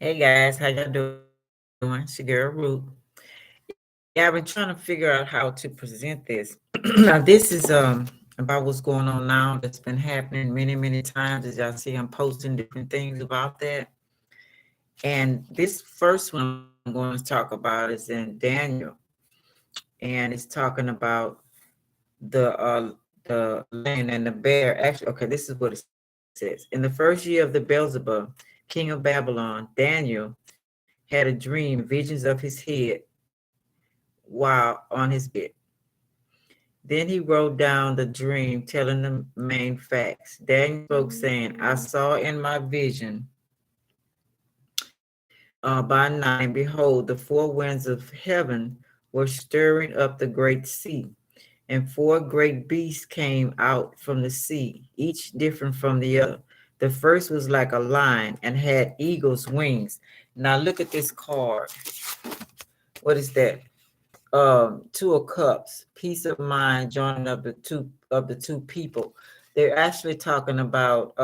Hey guys, how y'all doing? It's your girl Root. Yeah, I've been trying to figure out how to present this. Now this is about what's going on now that's been happening many times. As y'all see, I'm posting different things about that. And this first one I'm going to talk about is in Daniel, and it's talking about the lion and the bear. Actually, okay, this is what it says. In the first year of the Beelzebub, king of Babylon, Daniel had a dream, visions of his head while on his bed. Then he wrote down the dream, telling the main facts. Daniel spoke, saying, I saw in my vision by night, and behold, the four winds of heaven were stirring up the great sea. And four great beasts came out from the sea, each different from the other. The first was like a lion and had eagle's wings. Now look at this card. What is that? Two of cups, peace of mind, joining of the two people. They're actually talking about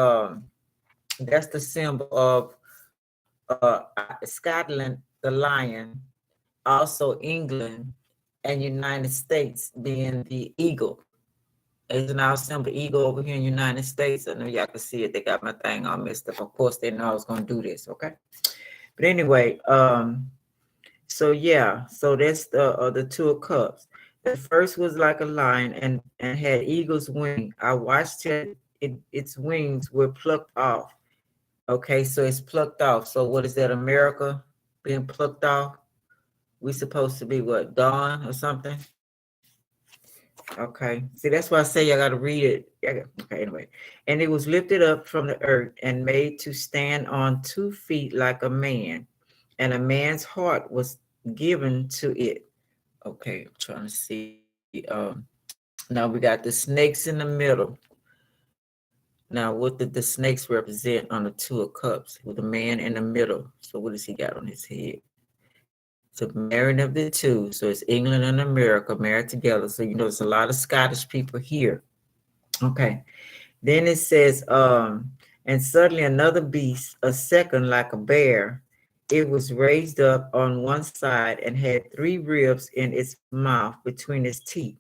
that's the symbol of Scotland, the lion, also England and United States being the eagle. Isn't our symbol eagle over here in the United States? I know y'all can see it. They got my thing all messed up. Of course, they know I was gonna do this, okay? But anyway, so yeah, so that's the two of cups. The first was like a lion and had eagle's wing. I watched its wings were plucked off. Okay, so it's plucked off. So what is that? America being plucked off? We supposed to be what, Dawn or something? Okay. See, that's why I say y'all got to read it. Okay, anyway. And it was lifted up from the earth and made to stand on 2 feet like a man, and a man's heart was given to it. Okay, I'm trying to see. Now we got the snakes in the middle. Now, what did the snakes represent on the two of cups with the man in the middle? So, what does he got on his head? It's a marrying of the two. So, it's England and America married together. So, there's a lot of Scottish people here. Okay. Then it says, and suddenly another beast, a second like a bear, it was raised up on one side and had 3 ribs in its mouth between its teeth.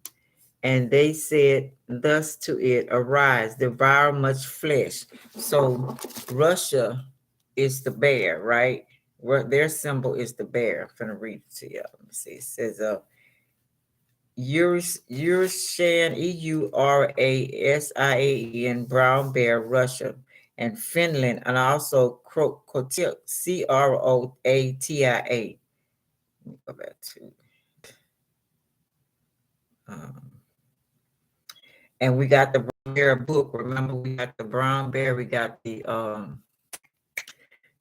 And they said thus to it, arise, devour much flesh. So Russia is the bear, right? Their symbol is the bear. I'm gonna read it to you. Let me see. It says Eurasian, Eurasian brown bear, Russia, and Finland, and also Croatia, Croatia. Let me go back to um, and we got the brown bear book. Remember, we got the brown bear. We got the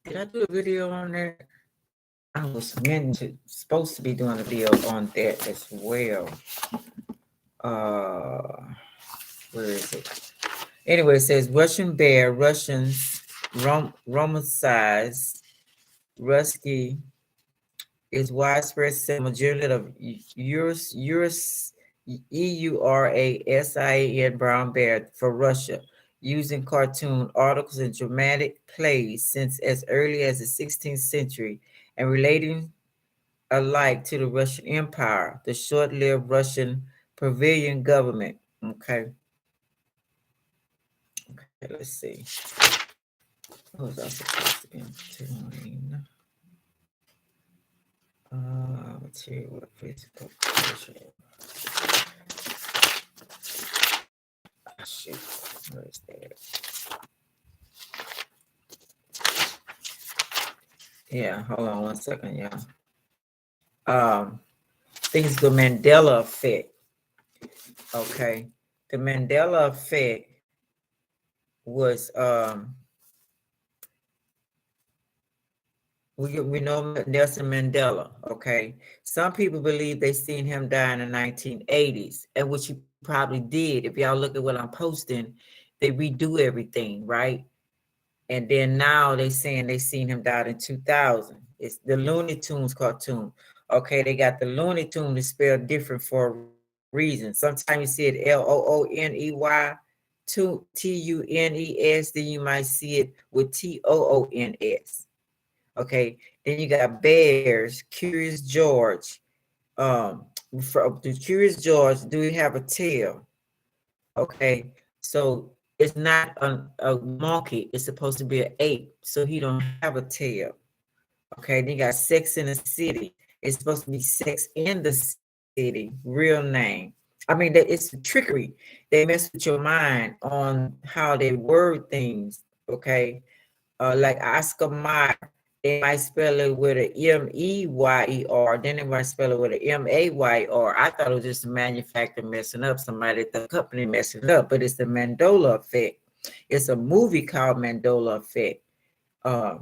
Did I do a video on that? I was supposed to be doing a video on that as well. Uh, where is it? Anyway, it says Russian bear, Russians, Romanicized, Rusky is widespread symbol majority of EURASIAN brown bear for Russia, using cartoon articles and dramatic plays since as early as the 16th century and relating alike to the Russian Empire, the short-lived Russian Pavilion government. Okay, let's see. What was I supposed to be doing? Material physical culture. Shoot, where is that? Yeah, hold on 1 second, y'all. I think it's the Mandela effect. Okay, the Mandela effect was we know Nelson Mandela. Okay, some people believe they seen him die in the 1980s, and which he probably did. If y'all look at what I'm posting, they redo everything, right? And then now they saying they seen him die in 2000. It's the Looney Tunes cartoon. Okay, they got the Looney Tune is spelled different for a reason. Sometimes you see it Looney, Tunes, then you might see it with TOONS. Okay, then you got bears, Curious George. For the Curious George, do we have a tail? Okay, so it's not a monkey. It's supposed to be an ape, so he don't have a tail. Okay, then you got Sex in the City. It's supposed to be Sex in the City, real name. I mean, it's trickery. They mess with your mind on how they word things. Okay, like Oscar Mayer, they might spell it with a Meyer, then they might spell it with a Mayer. I thought it was just a manufacturer messing up, somebody at the company messing it up, but it's the Mandela effect. It's a movie called Mandela Effect. Uh,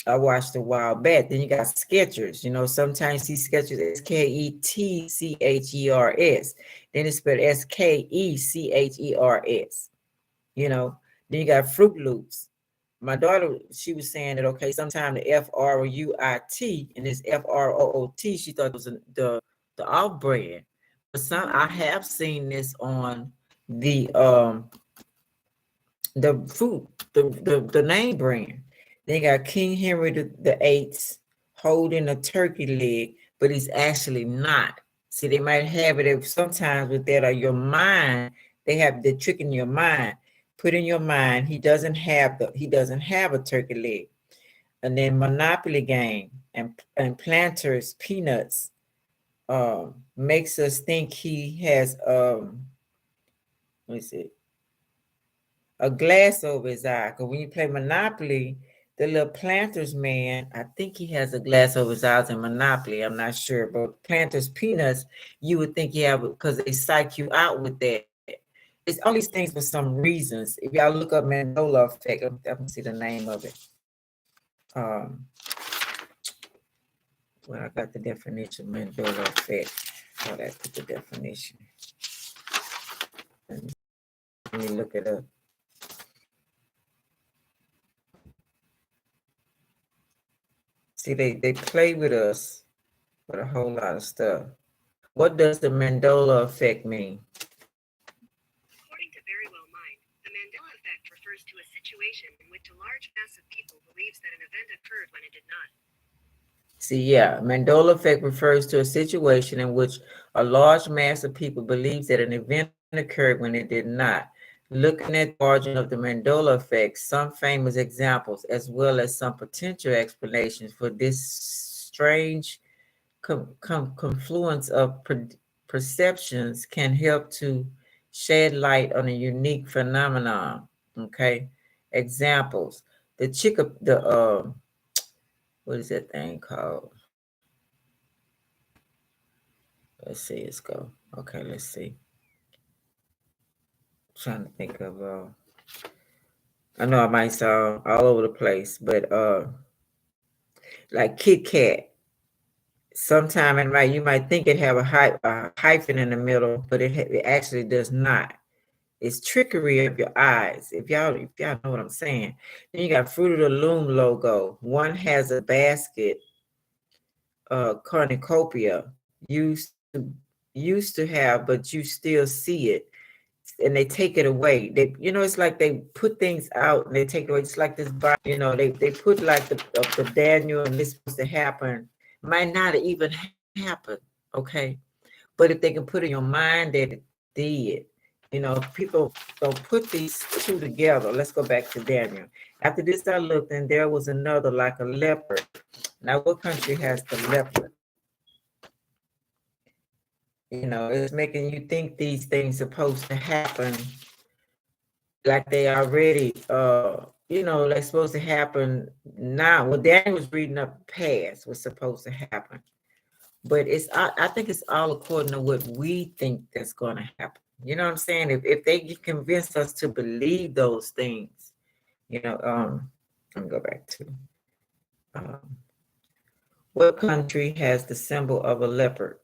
I watched a while back. Then you got Skechers. You know, sometimes you see Skechers Sketchers. Then it's spelled Skechers. You know, then you got Fruit Loops. My daughter, she was saying that okay, sometime the Fruit and this Froot, she thought it was the off brand. But some I have seen this on the fruit, the name brand. They got King Henry the Eighth holding a turkey leg, but he's actually not. See, they might have it sometimes with that or your mind. They have the trick in your mind. Put in your mind he doesn't have a turkey leg. And then Monopoly game and Planters Peanuts makes us think he has let me see a glass over his eye. Because when you play Monopoly, the little Planters man, I think he has a glass over his eyes in Monopoly. I'm not sure. But Planters Peanuts, you would think he have because they psych you out with that. It's all these things for some reasons. If y'all look up Mandela effect, let me see the name of it. Well, I got the definition, Mandela effect. Oh, that's the definition. Let me look it up. See, they play with us with a whole lot of stuff. What does the Mandela effect mean? According to Very Well Mind, the Mandela effect refers to a situation in which a large mass of people believes that an event occurred when it did not. See, yeah, Mandela effect refers to a situation in which a large mass of people believes that an event occurred when it did not. Looking at the origin of the Mandela effect, some famous examples, as well as some potential explanations for this strange confluence of perceptions can help to shed light on a unique phenomenon. Okay, examples: what is that thing called? Let's see, let's go. Okay, let's see. Trying to think of I know I might sound all over the place, but like Kit Kat. Sometime you might think it have a hyphen in the middle, but it actually does not. It's trickery of your eyes. If y'all know what I'm saying. Then you got Fruit of the Loom logo. One has a basket, cornucopia used to have, but you still see it, and they take it away. It's like they put things out and they take it away. It's like this, they put like the Daniel and this supposed to happen might not even happen. Okay, but if they can put in your mind that it did, people don't put these two together. Let's go back to Daniel. After this, I looked and there was another like a leopard. Now, what country has the leopard? It's making you think these things supposed to happen like they already, like supposed to happen now. Well, Daniel was reading up past what's supposed to happen, but I think it's all according to what we think that's going to happen. You know what I'm saying? If they can convince us to believe those things, let me go back to um, what country has the symbol of a leopard?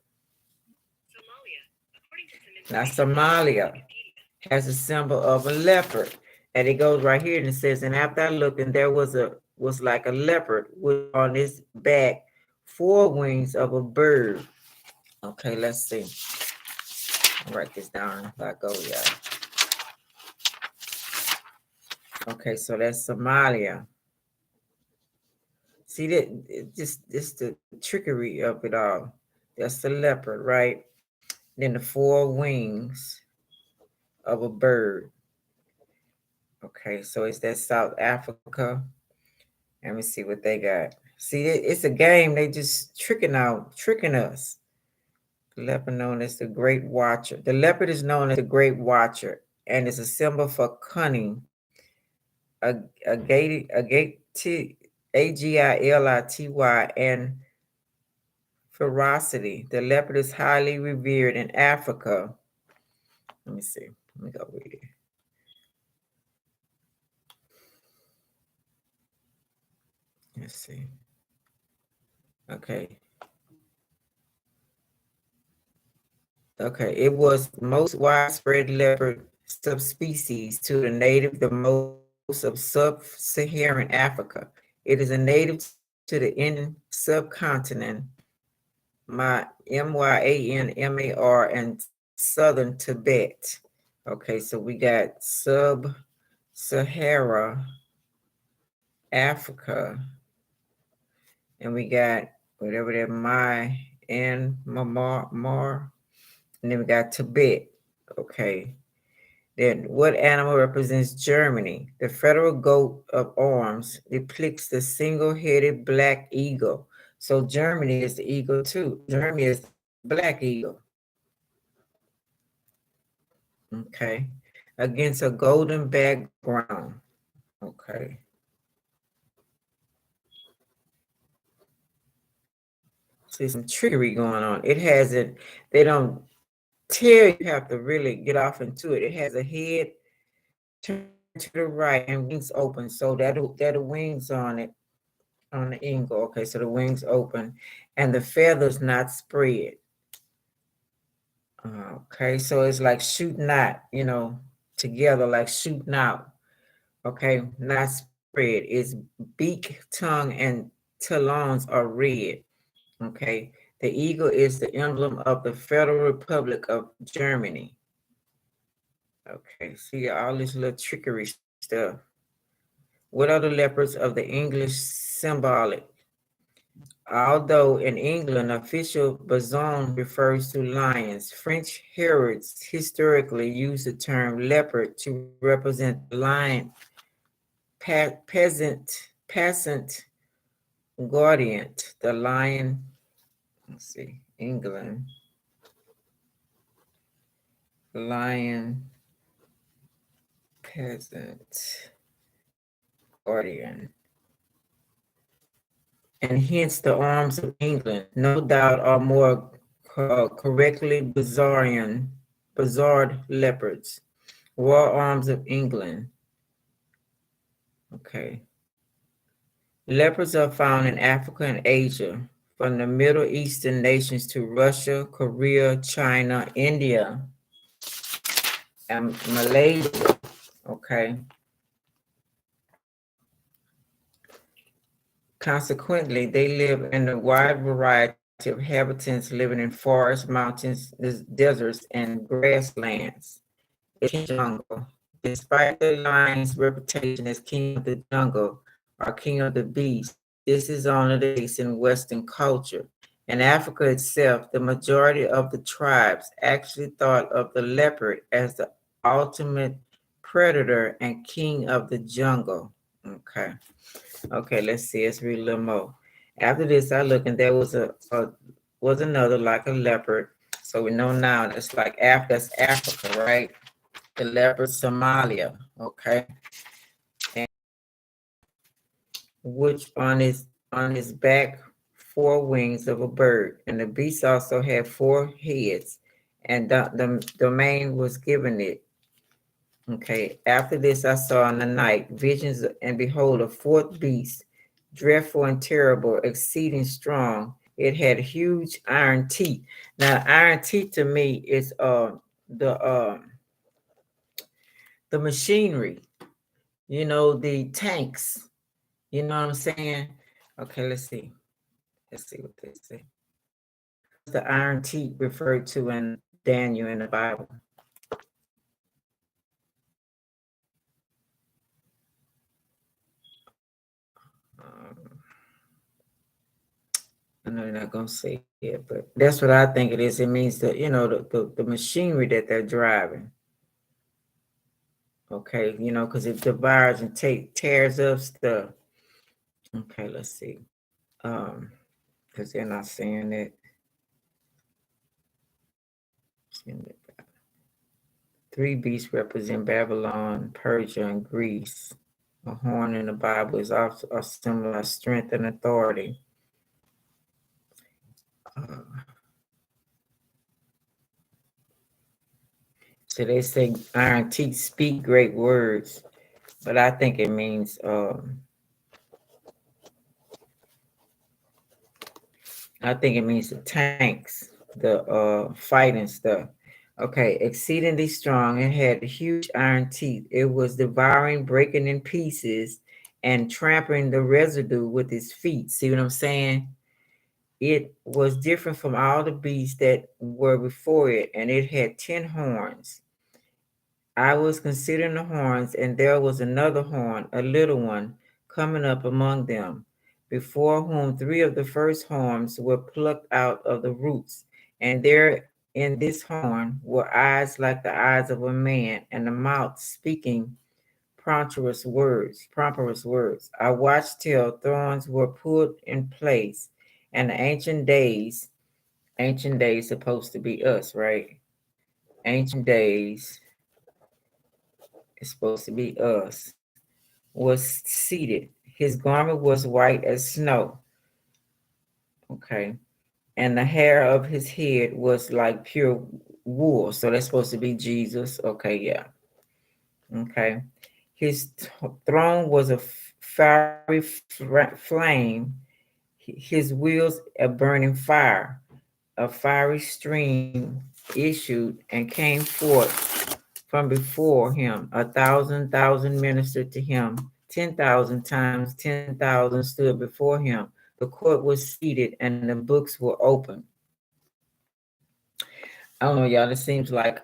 Somalia. According to some Now, information on Somalia Wikipedia, has a symbol of a leopard. And it goes right here and it says, and after I looked, and there was like a leopard with on its back 4 wings of a bird. Okay, let's see. I'll write this down if I go, yeah. Okay, so that's Somalia. See that just the trickery of it all. That's the leopard, right? Then the four wings of a bird. Okay, so it's that South Africa. Let me see what they got. See, it's a game. They just tricking us. The leopard known as the Great Watcher. The leopard is known as the Great Watcher, and is a symbol for cunning, a gate agility and ferocity. The leopard is highly revered in Africa. Let me see. Let me go read it. Let's see. Okay. Okay. It was the most widespread leopard subspecies to the most of sub-Saharan Africa. It is a native to the Indian subcontinent, Myanmar, and southern Tibet. Okay, so we got sub-Sahara Africa, and we got whatever that Mar, and then we got Tibet. Okay. Then what animal represents Germany? The federal goat of arms depicts the single-headed black eagle. So Germany is the eagle too. Germany is the black eagle. Okay. Against a golden background. Okay. See some trickery going on. It hasn't, they don't tell you have to really get off into it. It has a head turned to the right and wings open. So that'll wings on the eagle. Okay, so the wings open and the feathers not spread. Okay, so it's like shooting out, together like shooting out. Okay, not spread. It's beak, tongue, and talons are red. Okay, the eagle is the emblem of the Federal Republic of Germany. Okay, see all this little trickery stuff. What are the leopards of the English symbolic? Although in England, official bazoon refers to lions, French heralds historically used the term leopard to represent the lion peasant guardian, the lion, let's see, England, lion peasant guardian, and hence the arms of England, no doubt are more correctly bizarre leopards, royal arms of England. Okay. Leopards are found in Africa and Asia, from the Middle Eastern nations to Russia, Korea, China, India, and Malaysia. Okay. Consequently, they live in a wide variety of habitats, living in forests, mountains, deserts, and grasslands. Jungle. Despite the lion's reputation as king of the jungle or king of the beast, this is only the case in Western culture. In Africa itself, the majority of the tribes actually thought of the leopard as the ultimate predator and king of the jungle. Okay. Okay, let's see. Let's read a little more. After this, I looked and there was another like a leopard. So we know now that's like that's Africa, right? The leopard Somalia, okay, and which on his back 4 wings of a bird, and the beast also had 4 heads, and the domain was given it. Okay, after this I saw in the night visions, and behold, a fourth beast, dreadful and terrible, exceeding strong. It had huge iron teeth. Now, iron teeth to me is the the machinery, the tanks. You know what I'm saying? Okay, let's see. Let's see what they say. The iron teeth referred to in Daniel in the Bible. Um, I know you're not gonna say it, but that's what I think it is. It means that the machinery that they're driving. Okay, because it divides and tears up stuff. Okay, let's see. Because they're not saying it. Three beasts represent Babylon, Persia, and Greece. A horn in the Bible is also a symbol of strength and authority. Uh, so they say iron teeth speak great words, but I think it means the tanks, the fighting stuff. Okay, exceedingly strong. It had huge iron teeth. It was devouring, breaking in pieces, and trampling the residue with its feet. See what I'm saying? It was different from all the beasts that were before it, and it had 10 horns. I was considering the horns, and there was another horn, a little one, coming up among them, before whom three of the first horns were plucked out of the roots. And there in this horn were eyes like the eyes of a man, and a mouth speaking prosperous words. I watched till thrones were put in place, and the ancient days supposed to be us, right? Ancient days is supposed to be us, was seated. His garment was white as snow. Okay. And the hair of his head was like pure wool. So that's supposed to be Jesus. Okay, yeah. Okay. His throne was a fiery flame, his wheels a burning fire. A fiery stream issued and came forth from before him. 1,000 ministered to him. 10,000 times 10,000 stood before him. The court was seated and the books were open. I don't know, y'all. It seems like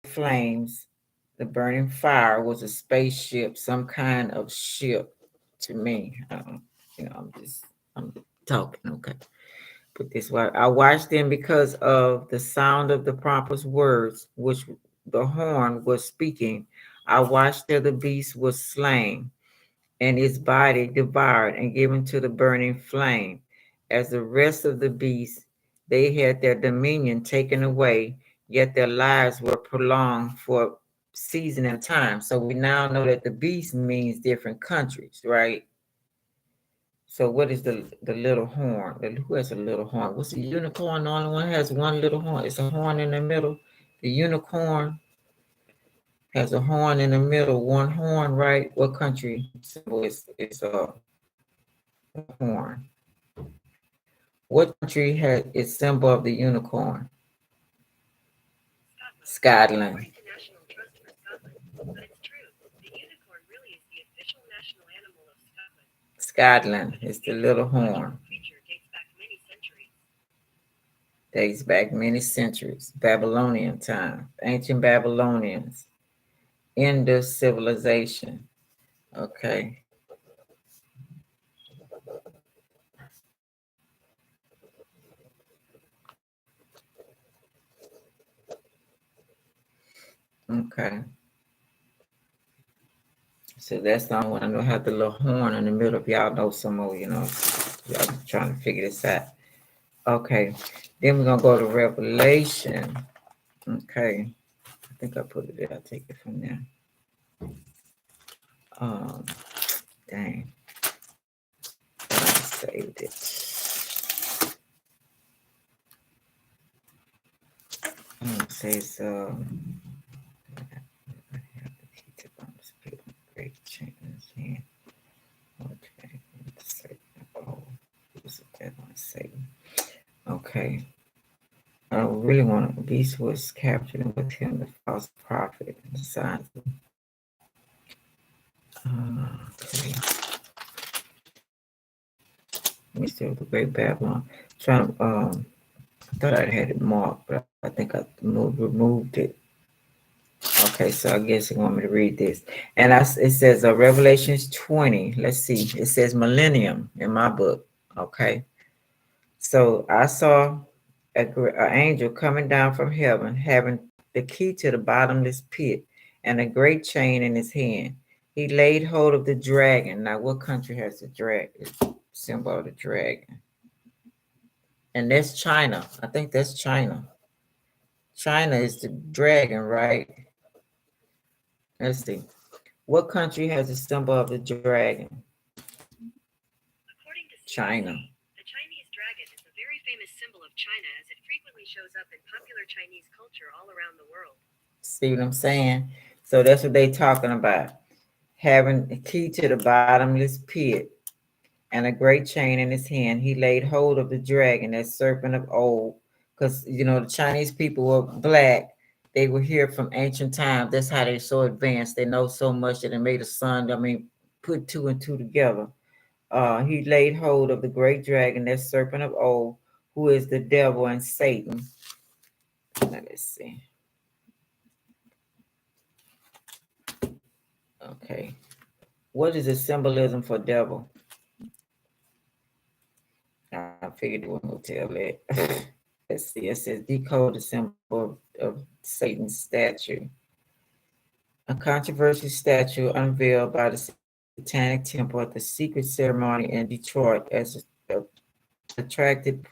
flames, the burning fire was a spaceship, some kind of ship to me. I'm talking, okay. Put this way. I watched them because of the sound of the prophet's words, which the horn was speaking. I watched till the beast was slain, and its body devoured and given to the burning flame. As the rest of the beasts, they had their dominion taken away, yet their lives were prolonged for season and time. So we now know that the beast means different countries, right? So what is the little horn? Who has a little horn? What's the unicorn? The only one has one little horn. It's a horn in the middle. The unicorn has a horn in the middle, one horn, right? What country symbol is a horn? What country has its symbol of the unicorn? Scotland. According to National Trust for Scotland, but it's true. The unicorn really is the official national animal of Scotland. Scotland is the little horn. Creature dates back many centuries. Dates back many centuries. Babylonian time. Ancient Babylonians. Indus civilization. Okay. Okay. So that's the only one I know have the little horn in the middle. If y'all know some more, y'all trying to figure this out. Okay. Then we're gonna go to Revelation. Okay. I think I put it there. I'll take it from there. Um dang. I saved it. It says great changes here. Okay. Oh, who's that one say? Okay. I really want to. Beast was captured with him, the false prophet, and the signs. Okay. We still the Great Babylon. Trying. I thought I had it marked, but I think I removed it. Okay, so I guess you want me to read this. And it says Revelations 20. Let's see. It says millennium in my book. Okay. So I saw an angel coming down from heaven, having the key to the bottomless pit and a great chain in his hand. He laid hold of the dragon. Now, what country has the dragon? Symbol of the dragon. And that's China. I think that's China. China is the dragon, right? Let's see. What country has the symbol of the dragon? According to China. CBC, the Chinese dragon is a very famous symbol of China as it frequently shows up in popular Chinese culture all around the world. See what I'm saying? So that's what they talking about. Having a key to the bottomless pit and a great chain in his hand, he laid hold of the dragon, that serpent of old. Because, the Chinese people were black. They were here from ancient times. That's how they're so advanced. They know so much that they made a son. I mean, put two and two together. He laid hold of the great dragon, that serpent of old, who is the devil and Satan. Now, let's see. Okay. What is the symbolism for devil? I figured it wasn't going to tell that. Let's see. It says decode the symbol of Satan's statue. A controversial statue unveiled by the Satanic Temple at the secret ceremony in Detroit as attracted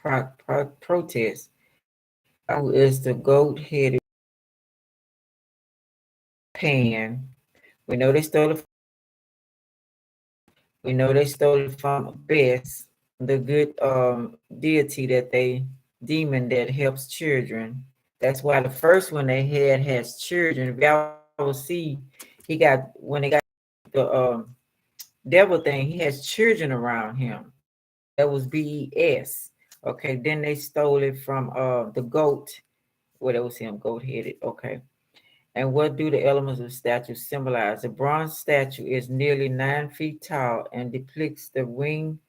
protest. Who is the goat-headed pan? We know they stole it. We know they stole it from Bess, the good deity that they demon that helps children. That's why the first one they had has children. If y'all will see, he got when they got the devil thing, he has children around him. That was BES. Okay, then they stole it from the goat. What else him? Goat headed. Okay. And what do the elements of the statue symbolize? The bronze statue is nearly 9 feet tall and depicts the winged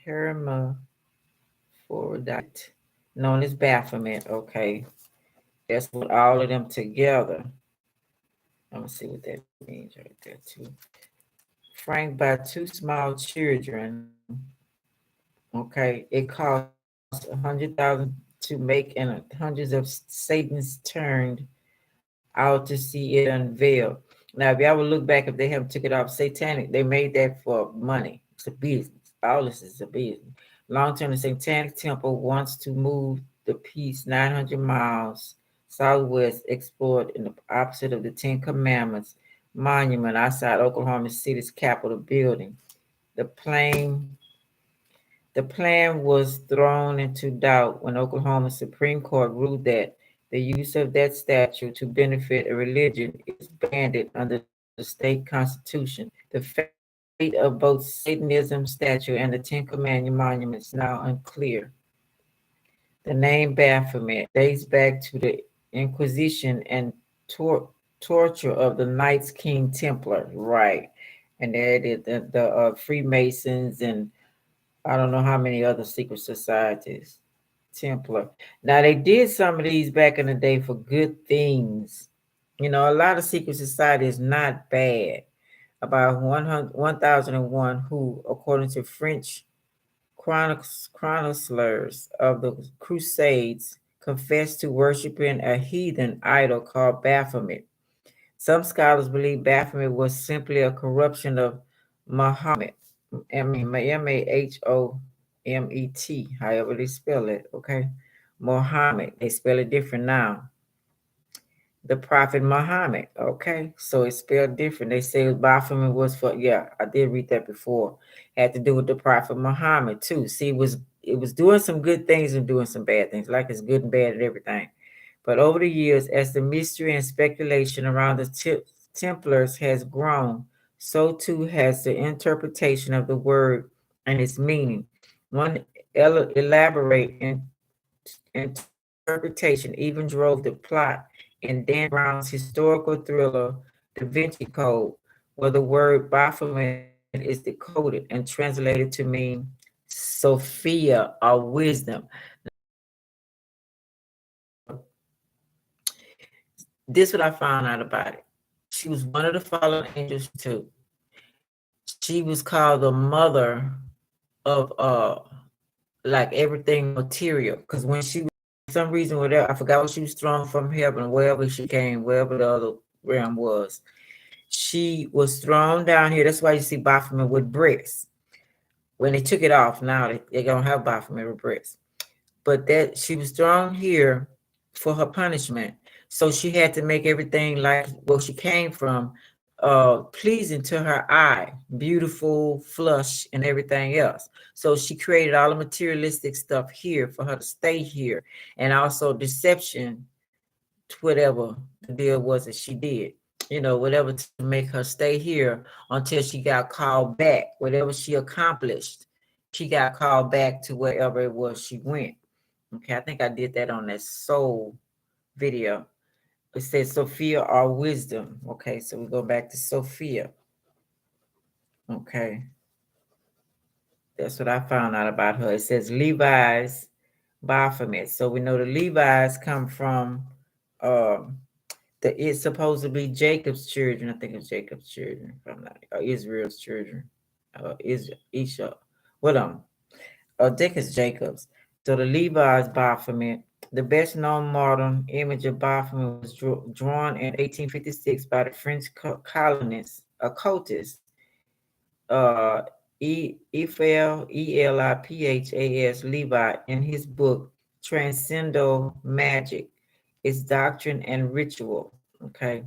hermaphrodite, known as Baphomet. Okay, that's what all of them together. I'm gonna see what that means right there too. Franked by two small children. Okay, it cost 100,000 to make, and hundreds of Satan's turned out to see it unveiled. Now, if y'all would look back, if they haven't took it off satanic, they made that for money. It's a business. All this is a business. Long term, the Satanic Temple wants to move the piece 900 miles southwest, explored in the opposite of the Ten Commandments monument outside Oklahoma City's Capitol building. The plane the plan was thrown into doubt when Oklahoma Supreme Court ruled that the use of that statue to benefit a religion is banned under the state constitution. The fate of both Satanism statue and the Ten Commandment monument is now unclear. The name Baphomet dates back to the Inquisition and torture of the Knights King Templar, right? And there it is, the Freemasons and I don't know how many other secret societies. Templar. Now they did some of these back in the day for good things. A lot of secret society is not bad. About 1001 who, according to French chroniclers of the Crusades, confessed to worshiping a heathen idol called Baphomet. Some scholars believe Baphomet was simply a corruption of Muhammad. I mean, Mahomet, however they spell it, okay? Muhammad, they spell it different now. The Prophet Muhammad, okay? So it's spelled different. They say Baphomet was for, yeah, I did read that before. Had to do with the Prophet Muhammad too. See, it was doing some good things and doing some bad things, like it's good and bad at everything. But over the years, as the mystery and speculation around the Templars has grown, so too has the interpretation of the word and its meaning. One elaborate interpretation even drove the plot in Dan Brown's historical thriller, Da Vinci Code, where the word Baphomet is decoded and translated to mean Sophia or wisdom. This is what I found out about it. She was one of the fallen angels too. She was called the mother of like everything material. Because when she was for some reason, whatever, I forgot what she was thrown from heaven, wherever she came, wherever the other realm was. She was thrown down here. That's why you see Baphomet with breasts. When they took it off, now they don't have Baphomet with breasts. But that she was thrown here for her punishment. So she had to make everything like where she came from, pleasing to her eye, beautiful, flush, and everything else. So she created all the materialistic stuff here for her to stay here, and also deception, whatever the deal was that she did, whatever to make her stay here until she got called back. Whatever she accomplished, she got called back to wherever it was she went. Okay, I think I did that on that soul video. It says Sophia or wisdom. Okay, so we go back to Sophia. Okay, that's what I found out about her. It says Levi's Baphomet. So we know the Levi's come from it's supposed to be Jacob's children. I think it's Jacob's children, if I'm not, or Israel's children. Isha. Well, I think it's Jacob's. So the Levi's Baphomet. The best known modern image of Baphomet was drawn in 1856 by the French colonist, occultist, Eliphas Levi in his book Transcendental Magic, Its Doctrine and Ritual. Okay.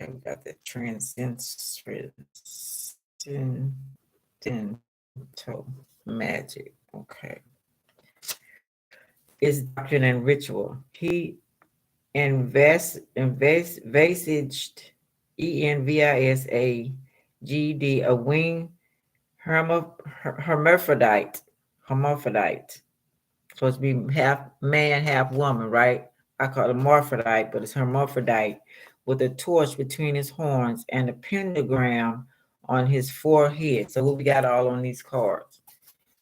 Okay, we got the transcendental magic. Okay. Its doctrine and ritual. He envisaged ENVISAGD, a winged hermaphrodite. Supposed to be half man, half woman, right? I call it morphodite, but it's hermaphrodite, with a torch between his horns and a pentagram on his forehead. So what we got all on these cards?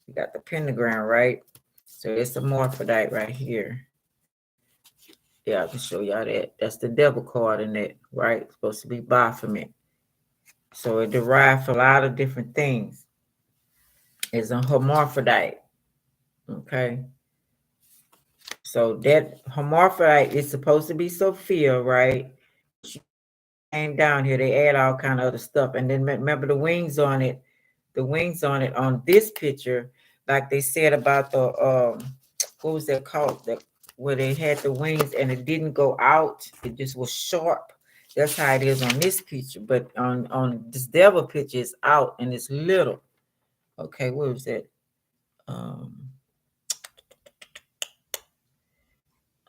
We got the pentagram, right? So it's the morphodite right here. Yeah, I can show y'all that. That's the devil card in it, right? It's supposed to be Baphomet. So it derived from a lot of different things. It's a hermaphrodite. Okay. So that hermaphrodite is supposed to be Sophia, right? She came down here, they add all kind of other stuff. And then remember the wings on it on this picture, like they said about the what was that called? Where they had the wings and it didn't go out, it just was sharp. That's how it is on this picture. But on this devil picture, it's out and it's little. Okay, where was that? I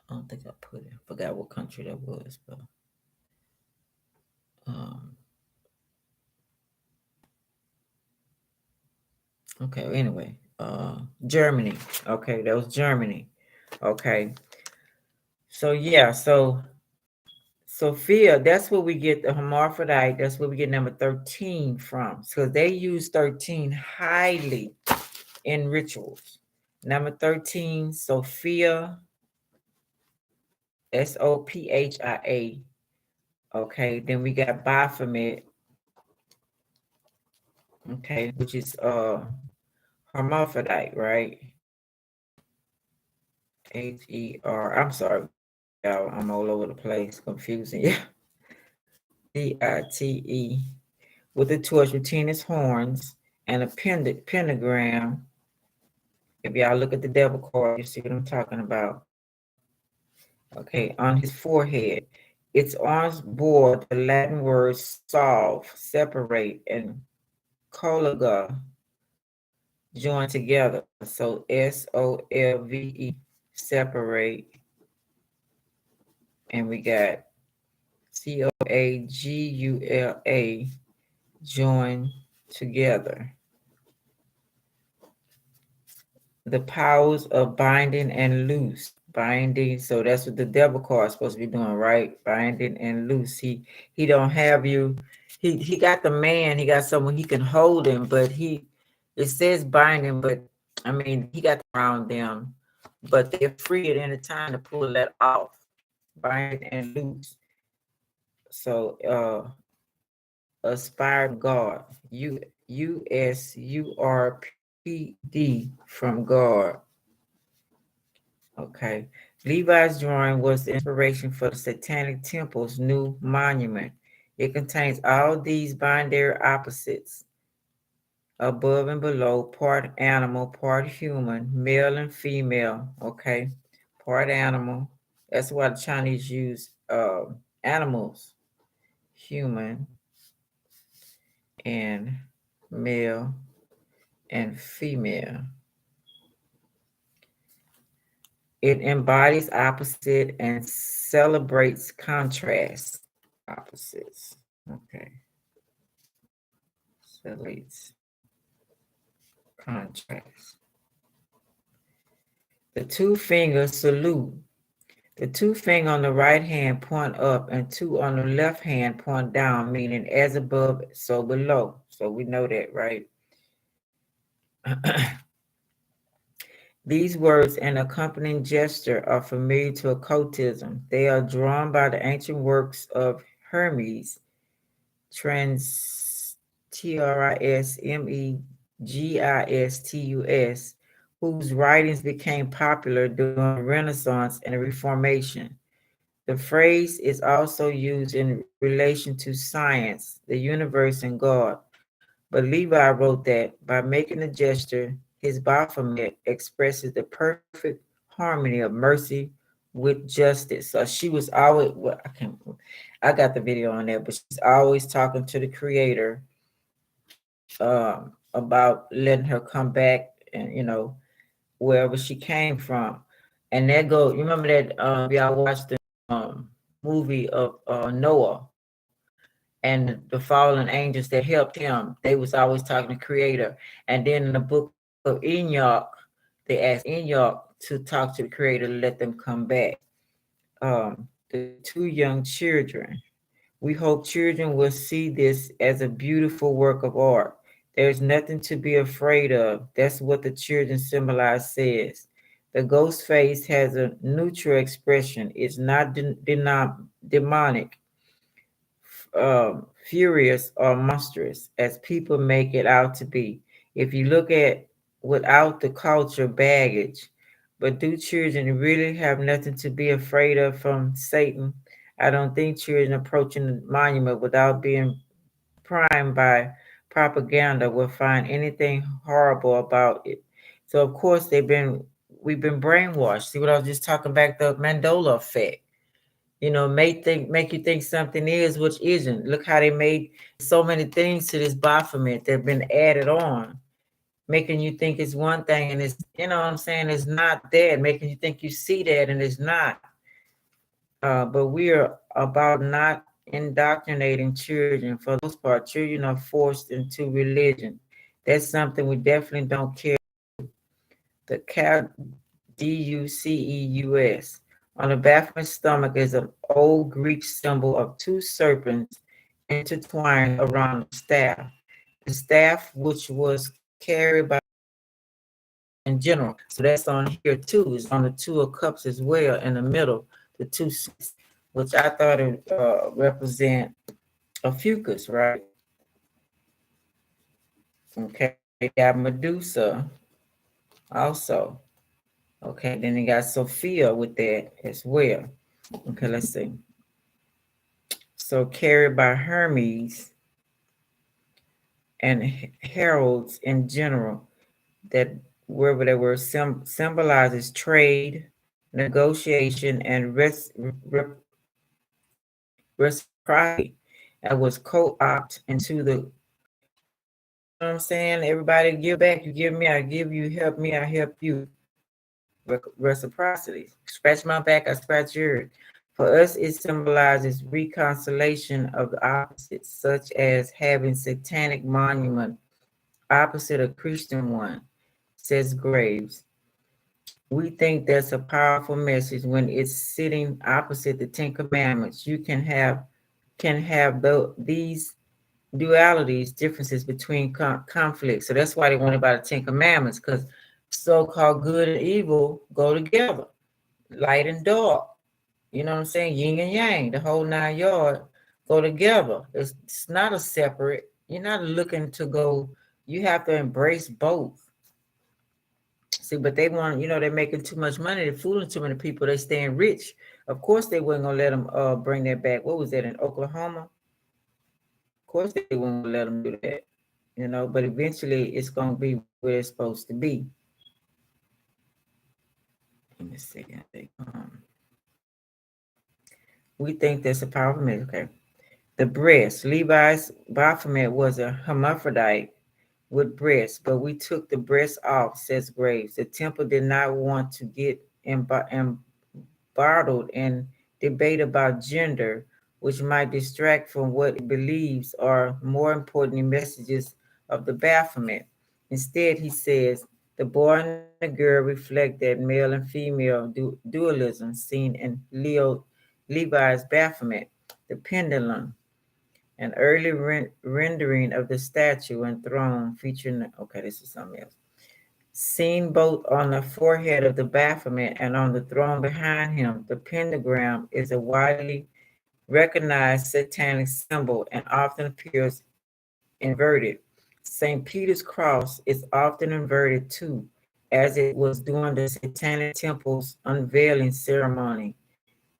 don't think I put it. I forgot what country that was, but okay, anyway, Germany. Okay, that was Germany. Okay. So yeah, so Sophia, that's where we get the hermaphrodite. That's where we get number 13 from. So they use 13 highly in rituals. Number 13, Sophia, Sophia. Okay, then we got Baphomet. Okay, which is hermaphrodite, right? Her. I'm sorry, y'all. I'm all over the place, confusing you. Dite with a torch between his horns and a pentagram. If y'all look at the devil card, you see what I'm talking about. Okay, on his forehead. Its arms bore the Latin words solve, separate, and collega joined together. So SOLVE, separate, and we got COAGULA, join together. The powers of binding and loose. Binding, so that's what the devil card is supposed to be doing, right? Binding and loose. He don't have you. He got the man. He got someone he can hold him, but it says binding, but I mean he got around them, but they're free at any time to pull that off. Binding and loose. So aspired God. USURPD from God. Okay. Levi's drawing was the inspiration for the Satanic Temple's new monument. It contains all these binary opposites above and below, part animal, part human, male and female. Okay. Part animal. That's why the Chinese use animals, human and male and female. It embodies opposite and celebrates contrast. Opposites. Okay. Celebrates contrast. The two fingers salute. The two finger on the right hand point up and two on the left hand point down, meaning as above, so below. So we know that, right? These words and accompanying gesture are familiar to occultism. They are drawn by the ancient works of Hermes, Trismegistus, whose writings became popular during the Renaissance and the Reformation. The phrase is also used in relation to science, the universe, and God. But Levi wrote that by making the gesture, his Baphomet expresses the perfect harmony of mercy with justice. So she was always, well, I got the video on there, but she's always talking to the Creator about letting her come back and, wherever she came from. And that go, you remember that y'all watched the movie of Noah and the fallen angels that helped him. They was always talking to Creator. And then in the book of Enoch, they asked Enoch to talk to the Creator to let them come back. The two young children. We hope children will see this as a beautiful work of art. There's nothing to be afraid of. That's what the children symbolize says. The ghost face has a neutral expression. It's not demonic, furious, or monstrous as people make it out to be. If you look at without the culture baggage, but do children really have nothing to be afraid of from Satan? I don't think children approaching the monument without being primed by propaganda will find anything horrible about it. So of course we've been brainwashed. See what I was just talking about, the Mandela effect. Make you think something is which isn't. Look how they made so many things to this Baphomet that have been added on, making you think it's one thing and it's, what I'm saying, it's not that, making you think you see that and it's not. But we are about not indoctrinating children. For the most part, children are forced into religion. That's something we definitely don't care. The Duceus. On the back of his stomach is an old Greek symbol of two serpents intertwined around the staff. The staff, which was carried by in general. So that's on here too. It's on the two of cups as well in the middle, the two, which I thought it represent a fucus, right? Okay, got Medusa also. Okay, then you got Sophia with that as well. Okay, let's see. So carried by Hermes and heralds in general, that wherever they were symbolizes trade, negotiation, and reciprocity. And was co-opt into the, what I'm saying, everybody give back, you give me, I give you, help me, I help you. Reciprocity. Scratch my back, I scratch yours. For us, it symbolizes reconciliation of the opposites, such as having satanic monument opposite a Christian one, says Graves. We think that's a powerful message when it's sitting opposite the Ten Commandments. You can have these dualities, differences between conflicts. So that's why they wanted about the Ten Commandments, because so-called good and evil go together, light and dark. You know what I'm saying? Yin and yang, the whole 9 yards. go together. It's not a separate. You're not looking to go. You have to embrace both. See, but they want, they're making too much money. They're fooling too many people. They staying rich. Of course, they weren't gonna let them bring that back. What was that in Oklahoma? Of course, they weren't gonna let them do that. But eventually, it's gonna be where it's supposed to be. Let me see. I think, we think that's a powerful message. Okay. The breast. Levi's Baphomet was a hermaphrodite with breasts, but we took the breast off, says Graves. The temple did not want to get embroiled in debate about gender, which might distract from what it believes are more important messages of the Baphomet. Instead, he says, the boy and the girl reflect that male and female dualism seen in Levi's Baphomet, the pendulum, an early rendering of the statue and throne featuring, okay, this is something else. Seen both on the forehead of the Baphomet and on the throne behind him, the pentagram is a widely recognized satanic symbol and often appears inverted. St. Peter's cross is often inverted too, as it was during the Satanic Temple's unveiling ceremony.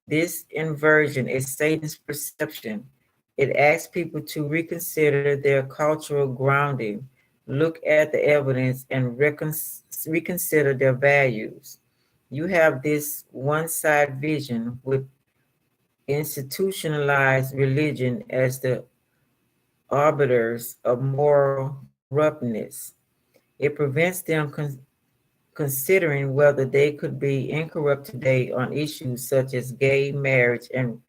This inversion is Satan's perception. It asks people to reconsider their cultural grounding, look at the evidence, and reconsider their values. You have this one side vision with institutionalized religion as the arbiters of moral corruptness. It prevents them considering whether they could be incorrupt today on issues such as gay marriage and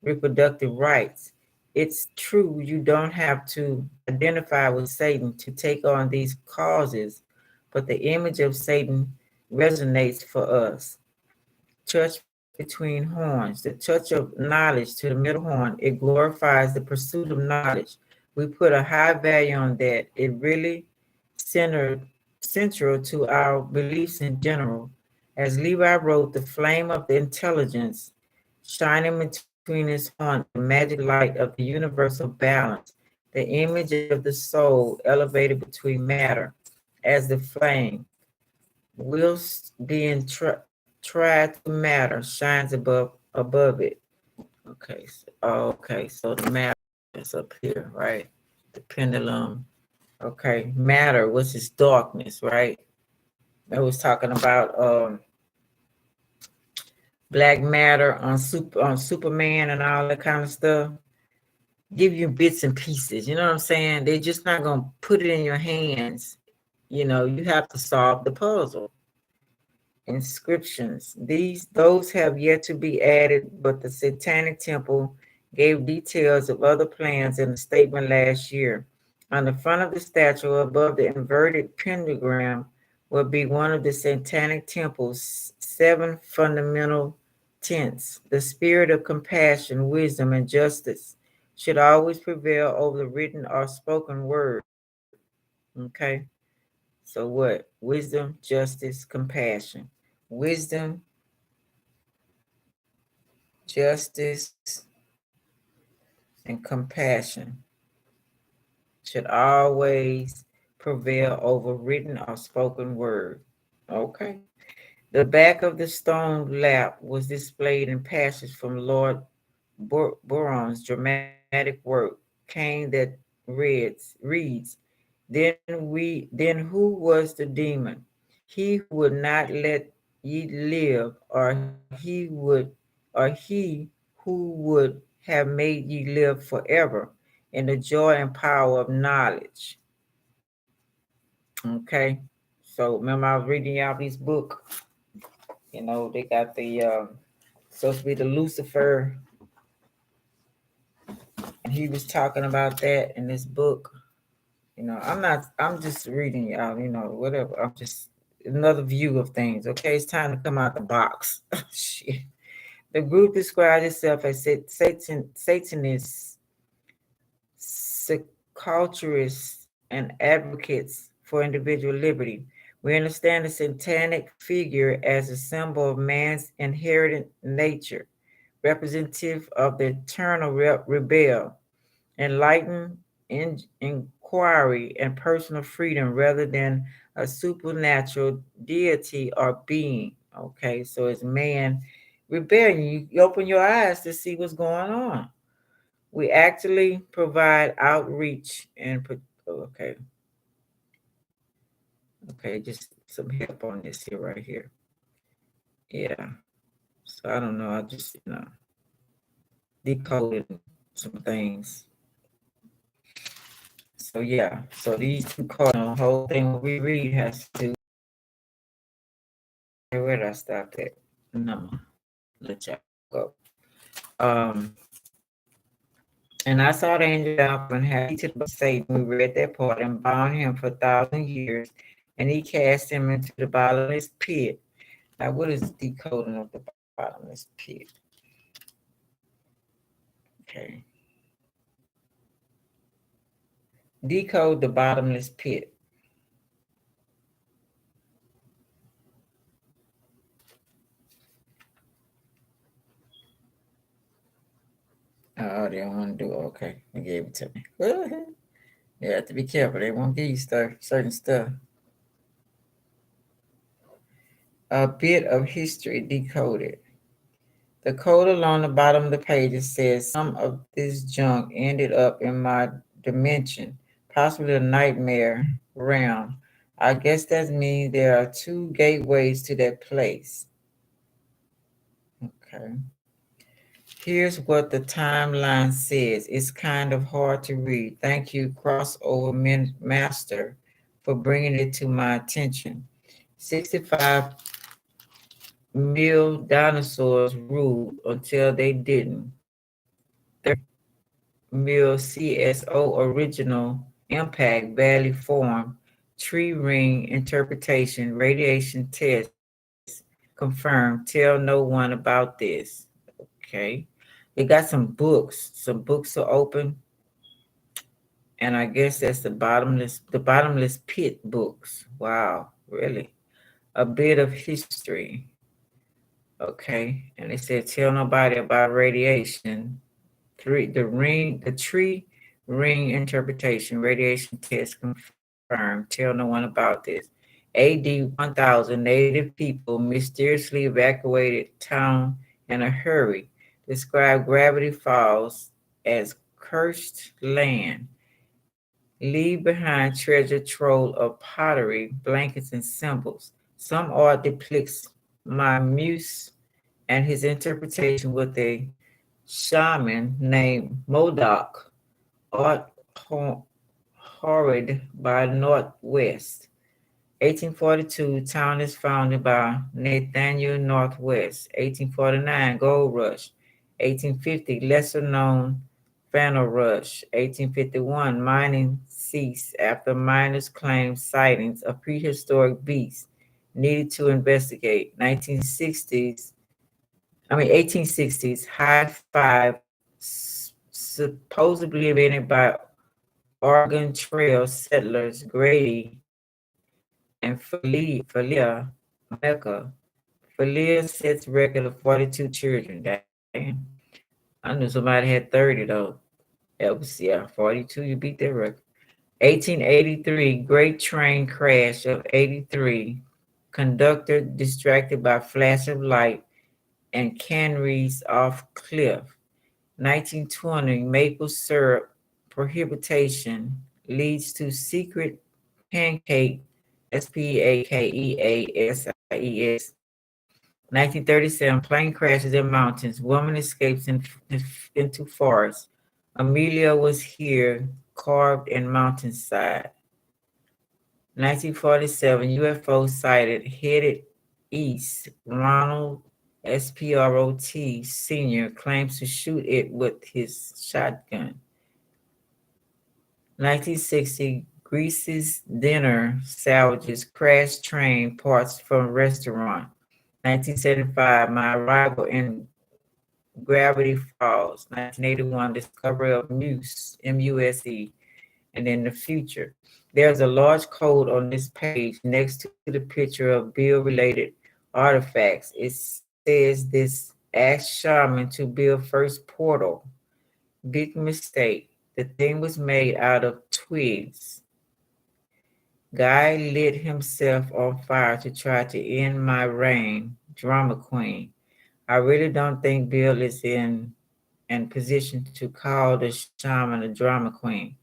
reproductive rights. It's true you don't have to identify with Satan to take on these causes, but the image of Satan resonates for us. Touch between horns, the touch of knowledge to the middle horn, it glorifies the pursuit of knowledge. We put a high value on that. It really centered central to our beliefs in general. As Levi wrote, the flame of the intelligence shining between his horn is the magic light of the universal balance, the image of the soul elevated between matter as the flame, whilst being tried to matter, shines above it. Okay, so the matter is up here, right? The pendulum. Okay, matter, which is darkness, right? I was talking about black matter on Superman and all that kind of stuff. Give you bits and pieces, you know what I'm saying? They're just not gonna put it in your hands. You have to solve the puzzle. Inscriptions. Those have yet to be added, but the Satanic Temple gave details of other plans in a statement last year. On the front of the statue above the inverted pentagram will be one of the Satanic Temple's 7 fundamental tenets. The spirit of compassion, wisdom, and justice should always prevail over the written or spoken word. Okay? So what? Wisdom, justice, compassion. Wisdom, justice, and compassion should always prevail over written or spoken word. Okay. The back of the stone lap was displayed in passages from Lord Byron's dramatic work, Cain that reads, then who was the demon? He who would not let ye live, or he who would have made ye live forever in the joy and power of knowledge. Okay. So remember I was reading y'all this book. They got the supposed to be the Lucifer, and he was talking about that in this book. I'm just reading y'all, whatever. I'm just another view of things. Okay, it's time to come out the box. Shit. The group described itself as Satanists, culturists, and advocates for individual liberty. We understand the satanic figure as a symbol of man's inherent nature. representative of the eternal rebel, enlightened inquiry and personal freedom rather than a supernatural deity or being. Okay, so it's man rebellion. You open your eyes to see what's going on. We actually provide outreach and okay, okay, just some help on this here right here. Yeah. So I don't know. I just decoding some things. So yeah. So these two cards, the whole thing we read has to. Where did I stop at? No, let y'all go. Um, and I saw the angel Alpha and had to the Satan. We read that part and bound him for 1,000 years, and he cast him into the bottomless pit. Now, what is decoding of the bottomless pit? Okay, decode the bottomless pit. Oh, they don't want to do it. Okay, they gave it to me. You have to be careful. They won't give you certain stuff. A bit of history decoded. The code along the bottom of the page says some of this junk ended up in my dimension, possibly a nightmare realm. I guess that means there are two gateways to that place. Okay. Here's what the timeline says. It's kind of hard to read. Thank you, crossover master, for bringing it to my attention. 65 mil dinosaurs ruled until they didn't. 30 mil CSO original impact barely formed. Tree ring interpretation, radiation test confirmed. Tell no one about this. Okay. They got some books. Some books are open. And I guess that's the bottomless pit books. Wow, really? A bit of history. Okay. And they said tell nobody about radiation. The tree ring interpretation, radiation test confirmed. Tell no one about this. AD 1000 native people mysteriously evacuated town in a hurry. Describe gravity falls as cursed land. Leave behind treasure trove of pottery, blankets, and symbols. Some art depicts my muse and his interpretation with a shaman named Modoc, art horrid by Northwest. 1842, town is founded by Nathaniel Northwest. 1849, gold rush. 1850, lesser known Fennel rush. 1851, mining ceased after miners claimed sightings of prehistoric beasts needed to investigate. 1860s, high five supposedly invented by Oregon Trail settlers Grady and Falia Mecca. Falia sets record of 42 children. Damn. I knew somebody had 30 though. That was, yeah, 42, you beat that record. 1883, Great Train Crash of 83. Conductor distracted by flash of light and canneries off cliff. 1920, maple syrup prohibition leads to secret pancake, SPAKEASIES. 1937, plane crashes in mountains. Woman escapes into forest. Amelia was here, carved in mountainside. 1947, UFO sighted, headed east. Ronald Sprot Sr. claims to shoot it with his shotgun. 1960, Greece's dinner salvages crash train parts from restaurant. 1975, my arrival in Gravity Falls. 1981, discovery of Muse, MUSE, and in the future. There's a large code on this page next to the picture of bill-related artifacts. It says this asked Shaman to build first portal. Big mistake. The thing was made out of twigs. Guy lit himself on fire to try to end my reign. Drama queen. I really don't think Bill is in position to call the shaman a drama queen.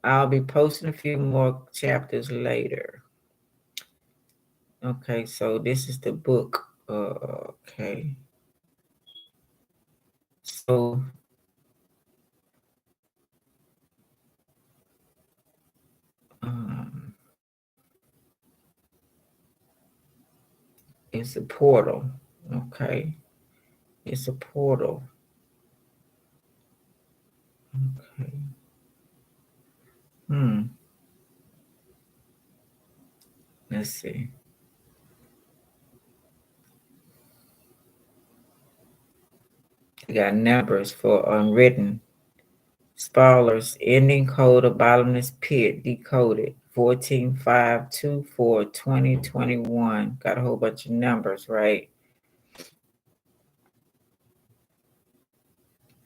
I'll be posting a few more chapters later. Okay, so this is the book. Okay. So um, it's a portal. Okay. It's a portal. Okay. Hmm. Let's see. You got numbers for unwritten. Spoilers. Ending code of bottomless pit decoded. 14.5.24.2021. Got a whole bunch of numbers, right?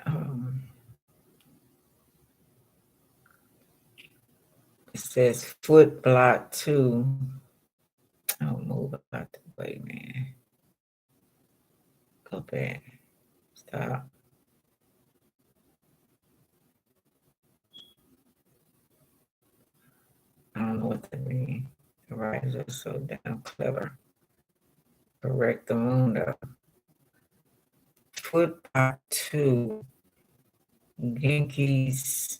Um, it says foot block 2. I'll move out the way, man. Go back. Stop. I don't know what that means. The writers are so damn clever. Correct the moon though. Foot block 2. Genki's.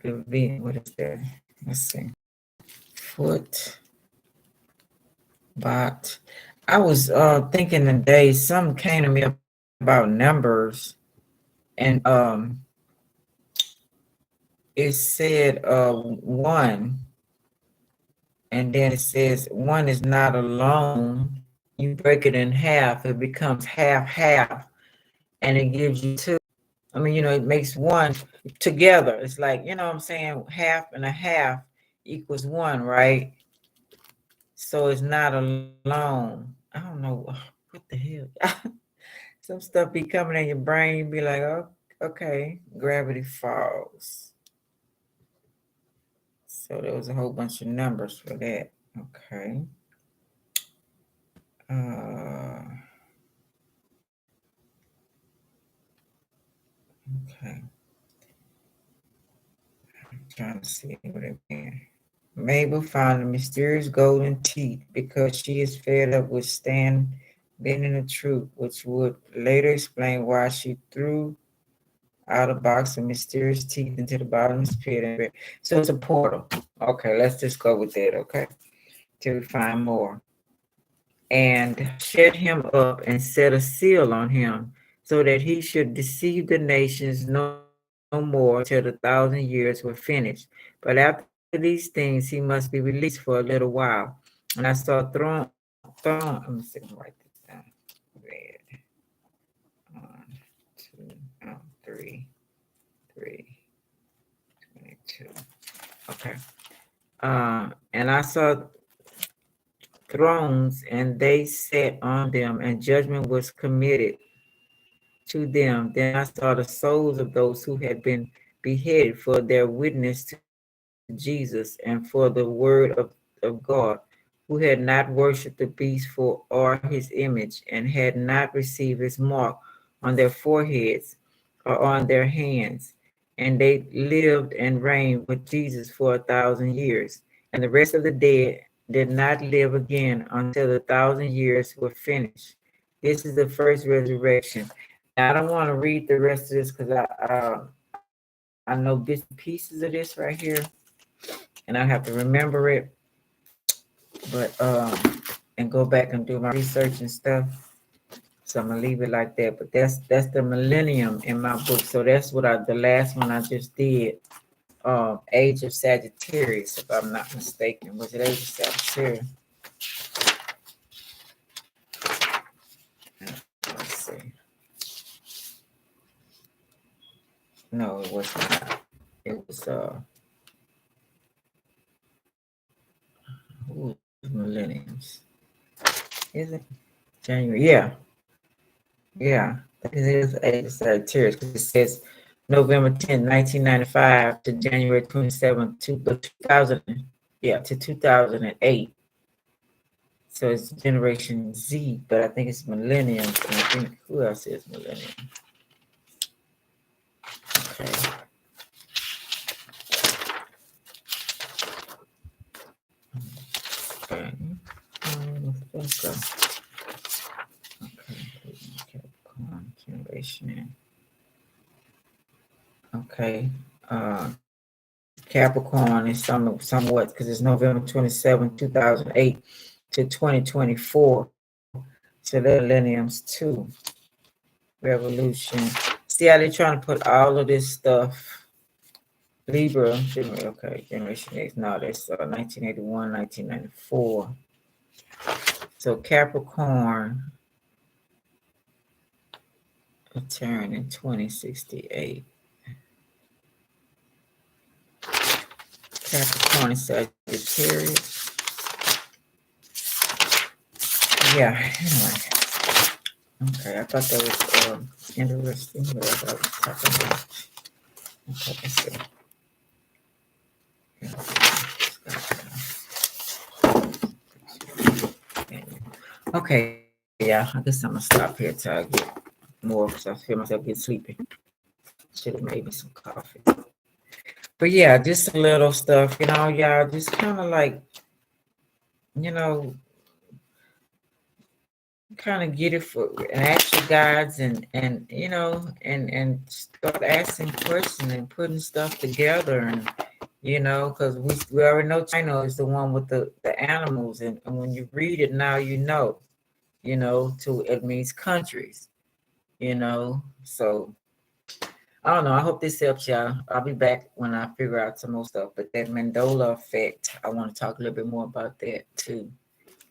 What is that? Let's see. Foot bot. I was thinking today, something came to me about numbers, and it said 1, and then it says 1 is not alone. You break it in half, it becomes half, and it gives you 2. I mean, it makes 1 together. It's like, what I'm saying, half and a half equals 1, right? So it's not alone. I don't know what the hell. Some stuff be coming in your brain, you be like, oh, okay, gravity falls. So there was a whole bunch of numbers for that. Okay. Okay. I'm trying to see what it means. Mabel found the mysterious golden teeth because she is fed up with Stan bending the truth, which would later explain why she threw out a box of mysterious teeth into the bottomless pit. So it's a portal. Okay, let's just go with that, okay? Till we find more. And shut him up and set a seal on him so that he should deceive the nations no more till the 1,000 years were finished. But after these things, he must be released for a little while. And I saw let me see, write this down. Red. 1, 2, 3, 22. Okay. And I saw thrones, and they sat on them, and judgment was committed to them. Then I saw the souls of those who had been beheaded for their witness to Jesus and for the word of God, who had not worshipped the beast for or his image, and had not received his mark on their foreheads or on their hands. And they lived and reigned with Jesus for 1,000 years. And the rest of the dead did not live again until the 1,000 years were finished. This is the first resurrection. Now, I don't want to read the rest of this because I know bits and pieces of this right here, and I have to remember it. But and go back and do my research and stuff. So I'm gonna leave it like that. But that's the millennium in my book. So that's what the last one I just did. Age of Sagittarius, if I'm not mistaken. Was it Age of Sagittarius? Let's see. No, it was not. It was who's millenniums? Is it January? Yeah. Yeah, it is a Sagittarius because it says November 10th, 1995 to January 27th, 2000, yeah, to 2008. So it's Generation Z, but I think it's Millennium. And I think who else is Millennium? Okay. Okay. Okay. Capricorn generation. Okay. Capricorn is somewhat because it's November 27th, 2008 to 2024. So they're millenniums too. Revolution. See how they're trying to put all of this stuff. Libra, okay, Generation X. No, that's 1981, 1994. So Capricorn return in 2068. Capricorn and Sagittarius. Yeah, anyway. Okay, I thought that was interesting, but I thought I was talking about. Okay, let's see. Okay, yeah, I guess I'm gonna stop here till I get more because I feel myself getting sleepy. Should have made me some coffee. But yeah, just a little stuff, y'all, just kind of like, you know, kind of get it for and ask your guides and and start asking questions and putting stuff together and because we already know China is the one with the animals and when you read it now to it means countries, so I don't know. I hope this helps y'all. I'll be back when I figure out some more stuff. But that Mandela effect, I want to talk a little bit more about that too.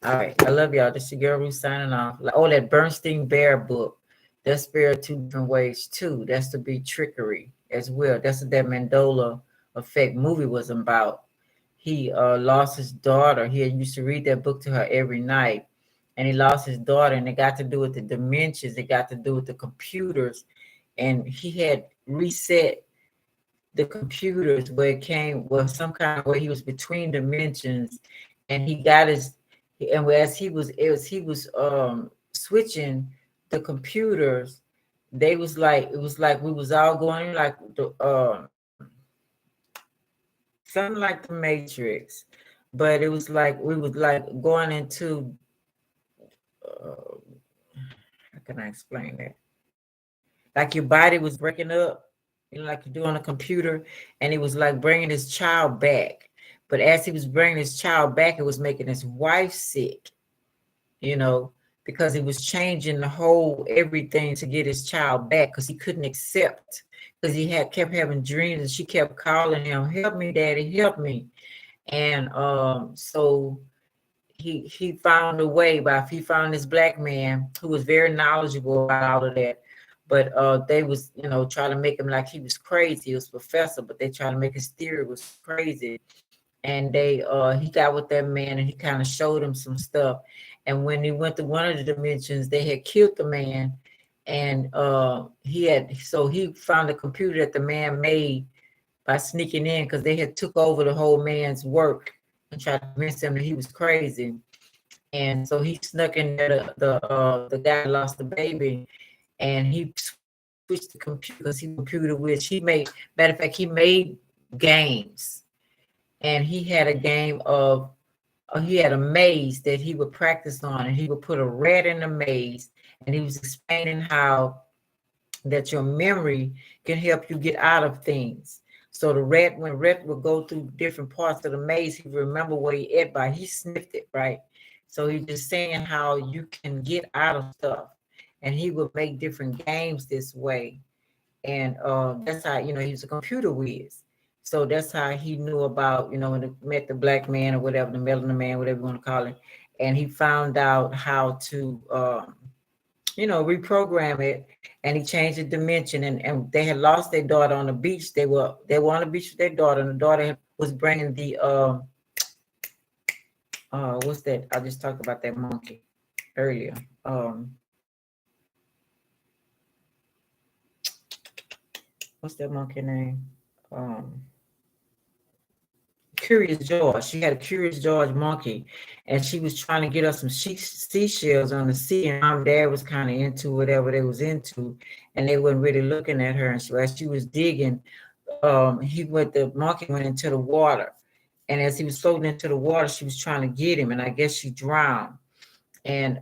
All right. I love y'all. This is your girl Ruth signing off. Oh, that Bernstein Bear book. That's Spirit Two Different Ways too. That's to be trickery as well. That's what that Mandela effect movie was about. He lost his daughter. He used to read that book to her every night. And he lost his daughter, and it got to do with the dimensions. It got to do with the computers. And he had reset the computers where it came some kind of where he was between dimensions and he got his and as he was switching the computers, they was like it was like we was all going like the something like the Matrix, but it was like we was like going into how can I explain that? Like your body was breaking up, like you do on a computer, and he was like bringing his child back. But as he was bringing his child back, it was making his wife sick, you know, because he was changing the whole everything to get his child back because he couldn't accept because he had kept having dreams and she kept calling him, "Help me, Daddy, help me." And so he found a way he found this black man who was very knowledgeable about all of that, but they was trying to make him like he was crazy. He was a professor, but they tried to make his theory was crazy. And he got with that man and he kind of showed him some stuff. And when he went to one of the dimensions, they had killed the man. And he found a computer that the man made by sneaking in because they had took over the whole man's work and tried to convince him that he was crazy. And so he snuck in there. The guy lost the baby, and he switched the computer because he computer which he made. Matter of fact, he made games, and he had a game of he had a maze that he would practice on, and he would put a rat in the maze, and he was explaining how that your memory can help you get out of things. So when rat would go through different parts of the maze, he would remember what he ate by. He sniffed it, right? So he's just saying how you can get out of stuff. And he would make different games this way. And that's how, he was a computer whiz. So that's how he knew about, when he met the black man or whatever, the melanin man, whatever you want to call it. And he found out how to reprogram it, and he changed the dimension. And they had lost their daughter on the beach. They were on the beach with their daughter, and the daughter was bringing the what's that? I just talked about that monkey earlier. what's that monkey name? Um, Curious George. She had a Curious George monkey, and she was trying to get us some seashells on the sea. And mom and dad was kind of into whatever they was into, and they weren't really looking at her. And so as she was digging, the monkey went into the water, and as he was floating into the water, she was trying to get him, and I guess she drowned. And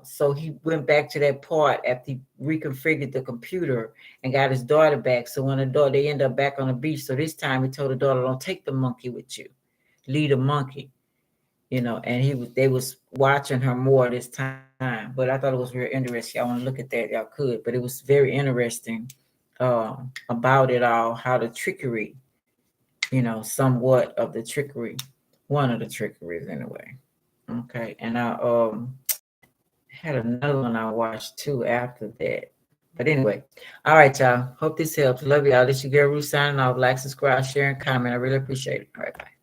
so he went back to that part after he reconfigured the computer and got his daughter back. So when the daughter, they end up back on the beach. So this time he told the daughter, "Don't take the monkey with you, lead a monkey." And they was watching her more this time. But I thought it was very interesting. I want to look at that, y'all could. But it was very interesting about it all, how the trickery, somewhat of the trickery, one of the trickeries anyway. Okay, and I had another one I watched too after that. But anyway, all right, y'all. Hope this helps. Love y'all. This your girl Ruth signing off. Like, subscribe, share, and comment. I really appreciate it. All right, bye.